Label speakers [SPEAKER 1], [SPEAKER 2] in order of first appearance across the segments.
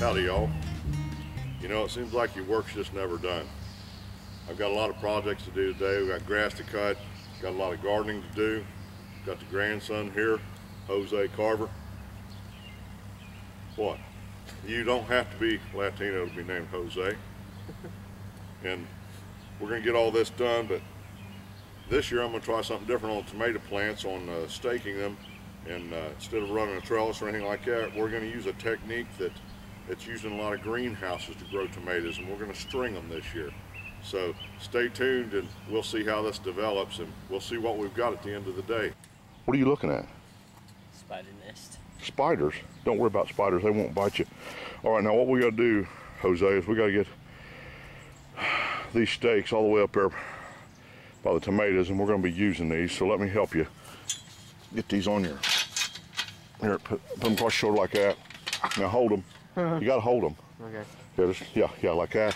[SPEAKER 1] Howdy, y'all. You know, it seems like your work's just never done. I've got a lot of projects to do today. We've got grass to cut, got a lot of gardening to do. Got the grandson here, Jose Carver. What? You don't have to be Latino to be named Jose. And we're gonna get all this done, but this year I'm gonna try something different on tomato plants, on staking them. And instead of running a trellis or anything like that, we're gonna use a technique that's used in a lot of greenhouses to grow tomatoes, and we're gonna string them this year. So stay tuned and we'll see how this develops, and we'll see what we've got at the end of the day. What are you looking at?
[SPEAKER 2] Spider nest.
[SPEAKER 1] Spiders? Don't worry about spiders, they won't bite you. All right, now what we gotta do, Jose, is we gotta get these stakes all the way up there by the tomatoes, and we're gonna be using these, so let me help you get these on your, here, put them across your shoulder like that. Now hold them. You gotta hold them.
[SPEAKER 2] Okay.
[SPEAKER 1] Yeah, like that.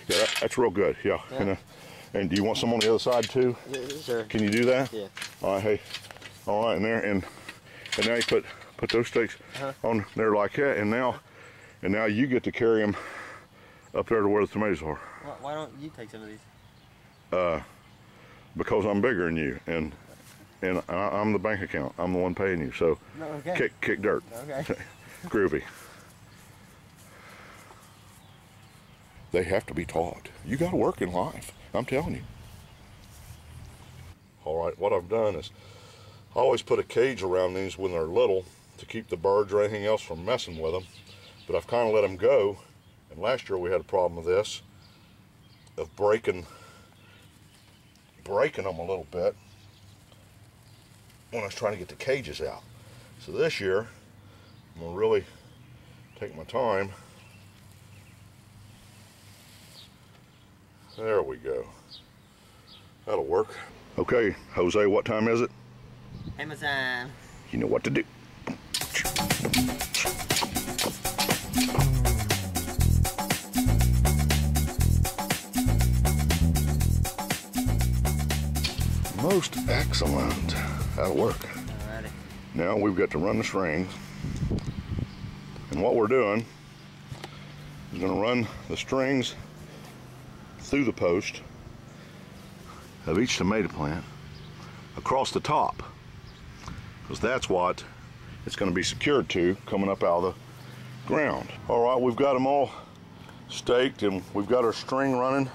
[SPEAKER 1] Yeah, that's real good. Yeah. And do you want some on the other side too?
[SPEAKER 2] Yeah, sure.
[SPEAKER 1] Can you do that?
[SPEAKER 2] Yeah.
[SPEAKER 1] All right, hey. All right, and there, and now you put those stakes on there like that, and now you get to carry them up there to where the tomatoes are.
[SPEAKER 2] Why don't you take some of these?
[SPEAKER 1] Because I'm bigger than you, and I'm the bank account. I'm the one paying you. So kick dirt.
[SPEAKER 2] Okay.
[SPEAKER 1] Groovy. They have to be taught. You got to work in life. I'm telling you. All right, what I've done is I always put a cage around these when they're little to keep the birds or anything else from messing with them. But I've kind of let them go. And last year we had a problem with this, of breaking them a little bit when I was trying to get the cages out. So this year, I'm gonna really take my time. There we go. That'll work. Okay, Jose, what time is it?
[SPEAKER 2] Amazon.
[SPEAKER 1] You know what to do. Most excellent. That'll work.
[SPEAKER 2] Alrighty.
[SPEAKER 1] Now we've got to run the strings. And what we're doing is going to run the strings through the post of each tomato plant across the top, because that's what it's going to be secured to coming up out of the ground. All right, we've got them all staked, and we've got our string running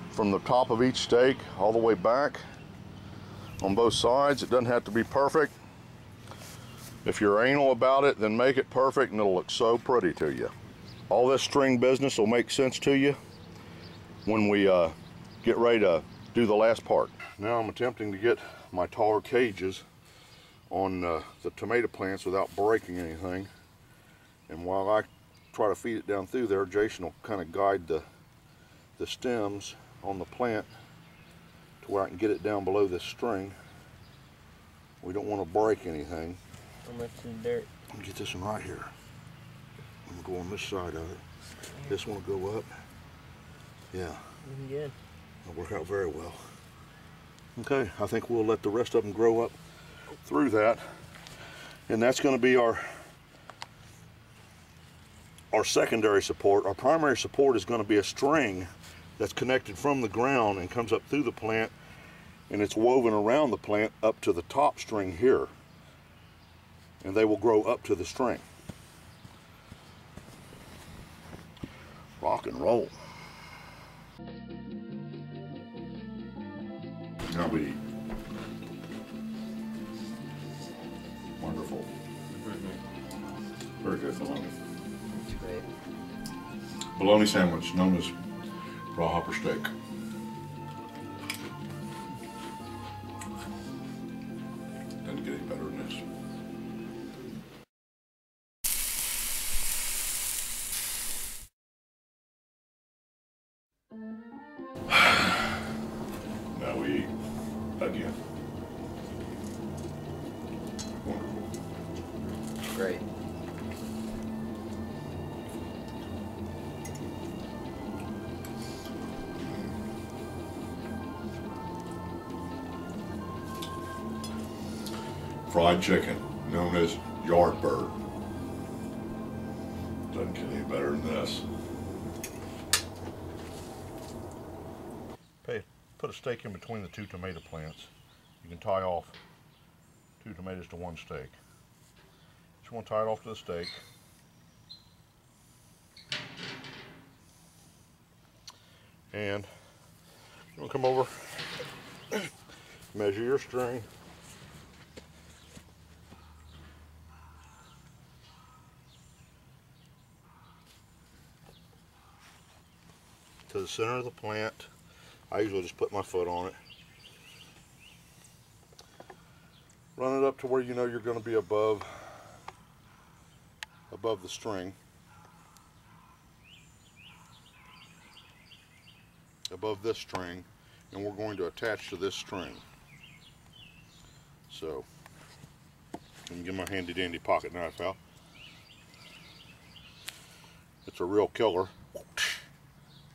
[SPEAKER 1] from the top of each stake all the way back on both sides. It doesn't have to be perfect. If you're anal about it, then make it perfect and it'll look so pretty to you. All this string business will make sense to you when we get ready to do the last part. Now I'm attempting to get my taller cages on the tomato plants without breaking anything. And while I try to feed it down through there, Jason will kind of guide the stems on the plant to where I can get it down below this string. We don't want to break anything.
[SPEAKER 2] How much in dirt?
[SPEAKER 1] Let me get this one right here. I'm gonna go on this side of it. This one will go up. Yeah.
[SPEAKER 2] Good.
[SPEAKER 1] It'll work out very well. Okay, I think we'll let the rest of them grow up through that. And that's gonna be our secondary support. Our primary support is gonna be a string that's connected from the ground and comes up through the plant, and it's woven around the plant up to the top string here. And they will grow up to the string. Rock and roll. Now we eat. Wonderful. Very good bologna.
[SPEAKER 2] Great.
[SPEAKER 1] Bologna sandwich known as raw hopper steak. Doesn't get any better than this. Now we eat again. Wonderful.
[SPEAKER 2] Great.
[SPEAKER 1] Fried chicken, known as yard bird. Tell doesn't get any better than this. Put a stake in between the 2 tomato plants. You can tie off 2 tomatoes to 1 stake. Just want to tie it off to the stake. And you'll come over, measure your string. To the center of the plant. I usually just put my foot on it. Run it up to where you know you're going to be above the string. Above this string, and we're going to attach to this string. So, let me get my handy dandy pocket knife out. It's a real killer,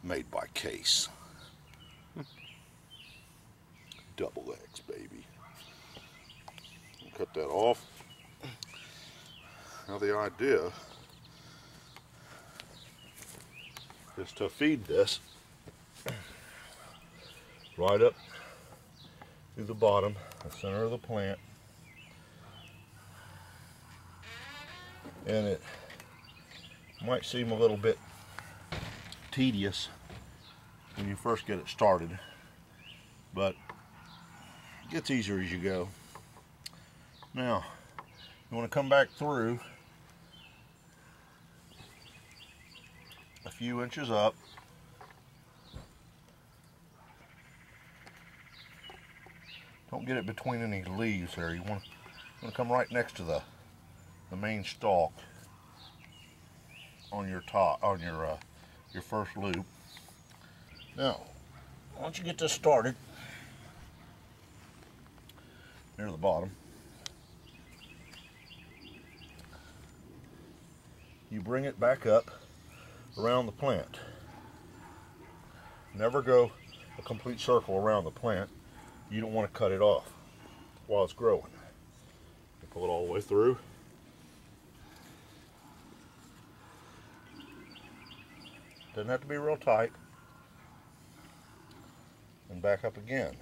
[SPEAKER 1] made by Case. Double X, baby. Cut that off. Now the idea is to feed this right up through the bottom, the center of the plant. And it might seem a little bit tedious when you first get it started, but it gets easier as you go. Now, you want to come back through a few inches up. Don't get it between any leaves there. You want to come right next to the main stalk on your top, on your first loop. Now, once you get this started, near the bottom, you bring it back up around the plant. Never go a complete circle around the plant. You don't want to cut it off while it's growing. You pull it all the way through. Doesn't have to be real tight. And back up again.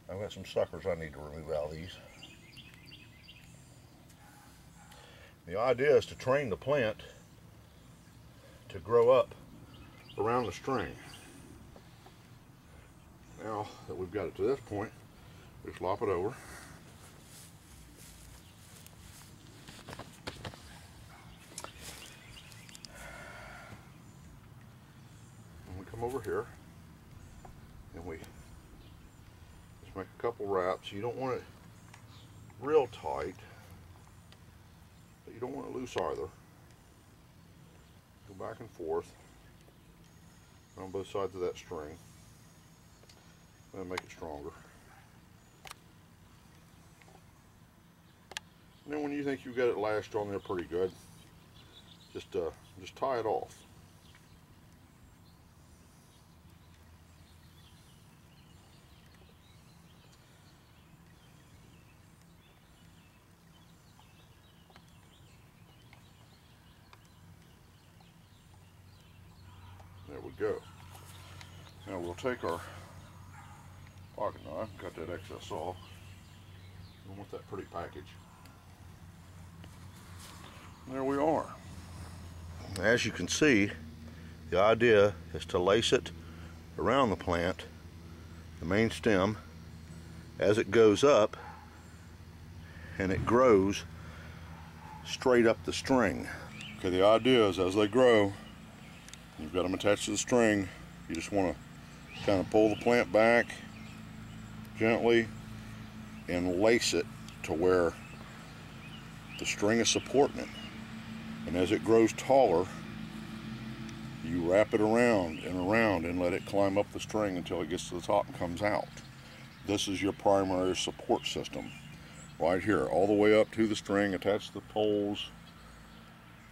[SPEAKER 1] I've got some suckers I need to remove out of these. The idea is to train the plant to grow up around the string. Now that we've got it to this point, just lop it over. And we come over here and we just make a couple wraps. You don't want it real tight, but you don't want it loose either. Go back and forth on both sides of that string. And make it stronger. And then when you think you've got it lashed on there pretty good, just tie it off. There we go. Now we'll take our pocket knife, cut that excess off. I want that pretty package. There we are. As you can see, the idea is to lace it around the plant, the main stem, as it goes up, and it grows straight up the string. Okay, the idea is as they grow, you've got them attached to the string, you just want to kind of pull the plant back gently and lace it to where the string is supporting it. And as it grows taller, you wrap it around and let it climb up the string until it gets to the top and comes out. This is your primary support system right here, all the way up to the string, attached to the poles.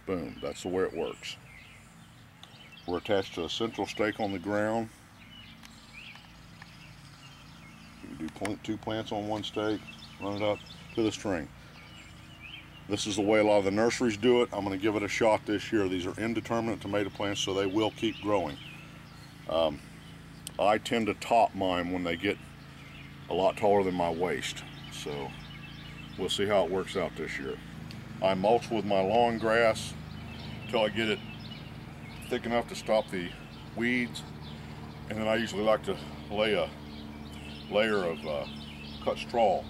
[SPEAKER 1] Boom, that's the way it works. We're attached to a central stake on the ground. You do 2 plants on 1 stake, run it up to the string. This is the way a lot of the nurseries do it. I'm going to give it a shot this year. These are indeterminate tomato plants, so they will keep growing. I tend to top mine when they get a lot taller than my waist, so we'll see how it works out this year. I mulch with my lawn grass until I get it thick enough to stop the weeds, and then I usually like to lay a layer of cut straw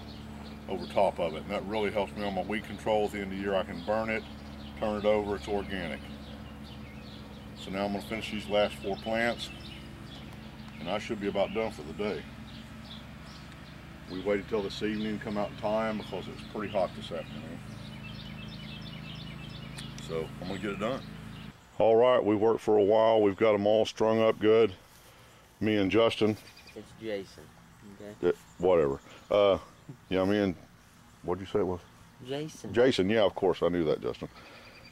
[SPEAKER 1] over top of it, and that really helps me on my weed control. At the end of the year I can burn it, turn it over, it's organic. So now I'm going to finish these last 4 plants, and I should be about done for the day. We waited till this evening to come out in time because it was pretty hot this afternoon. So I'm going to get it done. All right, we worked for a while. We've got them all strung up good. Me and Justin.
[SPEAKER 2] It's Jason. Okay.
[SPEAKER 1] Whatever. Yeah, me and, what'd you say it was?
[SPEAKER 2] Jason.
[SPEAKER 1] Jason, yeah, of course, I knew that, Justin.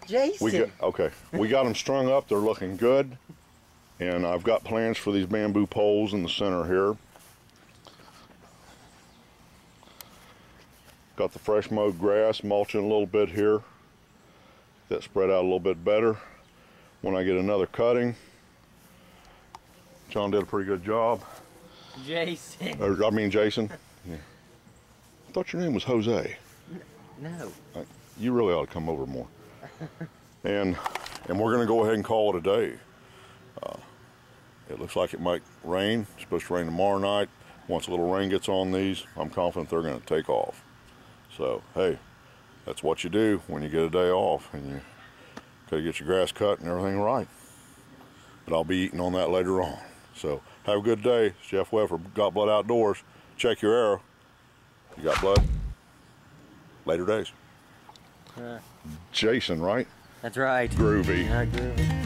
[SPEAKER 2] Jason.
[SPEAKER 1] Okay, we got them strung up. They're looking good. And I've got plans for these bamboo poles in the center here. Got the fresh mowed grass, mulching a little bit here. That spread out a little bit better. When I get another cutting, John did a pretty good job.
[SPEAKER 2] Jason.
[SPEAKER 1] I mean Jason. Yeah. I thought your name was Jose.
[SPEAKER 2] No.
[SPEAKER 1] You really ought to come over more. and we're going to go ahead and call it a day. It looks like it might rain. It's supposed to rain tomorrow night. Once a little rain gets on these, I'm confident they're going to take off. So, hey, that's what you do when you get a day off and you got to get your grass cut and everything right. But I'll be eating on that later on. So, have a good day. It's Jeff Webb for Got Blood Outdoors. Check your arrow. You got blood? Later days. Jason, right?
[SPEAKER 2] That's right.
[SPEAKER 1] Groovy.
[SPEAKER 2] Yeah, groovy.